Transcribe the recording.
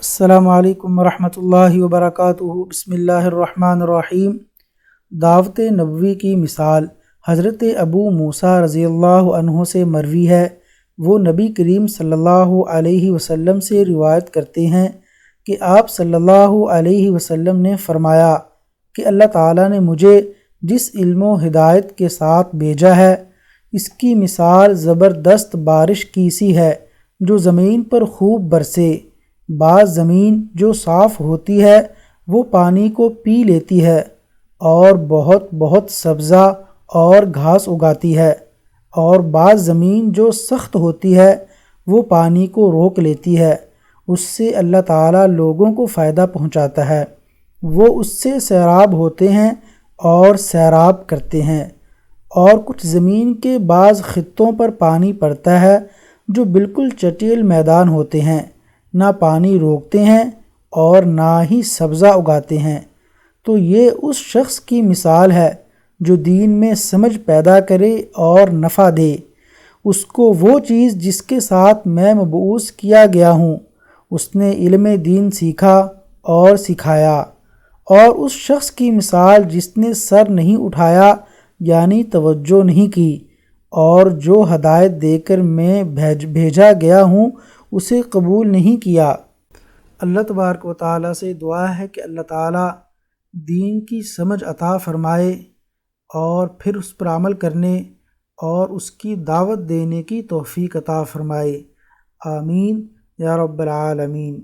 السلام علیکم ورحمۃ اللہ وبرکاتہ۔ بسم اللہ الرحمن الرحیم۔ دعوت نبوی کی مثال حضرت ابو موسیٰ رضی اللہ عنہ سے مروی ہے۔ وہ نبی کریم صلی اللہ علیہ وسلم سے روایت کرتے ہیں کہ آپ صلی اللہ علیہ وسلم نے فرمایا کہ اللہ تعالیٰ نے مجھے جس علم و ہدایت کے ساتھ بھیجا ہے، اس کی مثال زبردست بارش کی سی ہے جو زمین پر خوب برسے۔ بعض زمین جو صاف ہوتی ہے وہ پانی کو پی لیتی ہے اور بہت سبزہ اور گھاس اگاتی ہے، اور بعض زمین جو سخت ہوتی ہے وہ پانی کو روک لیتی ہے۔ اس سے اللہ تعالیٰ لوگوں کو فائدہ پہنچاتا ہے، وہ اس سے سیراب ہوتے ہیں اور سیراب کرتے ہیں۔ اور کچھ زمین کے بعض خطوں پر پانی پڑتا ہے جو بالکل چٹیل میدان ہوتے ہیں، نہ پانی روکتے ہیں اور نہ ہی سبزہ اگاتے ہیں۔ تو یہ اس شخص کی مثال ہے جو دین میں سمجھ پیدا کرے اور نفع دے۔ اس کو وہ چیز جس کے ساتھ میں مبعوث کیا گیا ہوں، اس نے علم دین سیکھا اور سکھایا۔ اور اس شخص کی مثال جس نے سر نہیں اٹھایا یعنی توجہ نہیں کی، اور جو ہدایت دے کر میں بھیجا گیا ہوں اسے قبول نہیں کیا۔ اللہ تبارک و تعالیٰ سے دعا ہے کہ اللہ تعالیٰ دین کی سمجھ عطا فرمائے اور پھر اس پر عمل کرنے اور اس کی دعوت دینے کی توفیق عطا فرمائے۔ آمین یا رب العالمین۔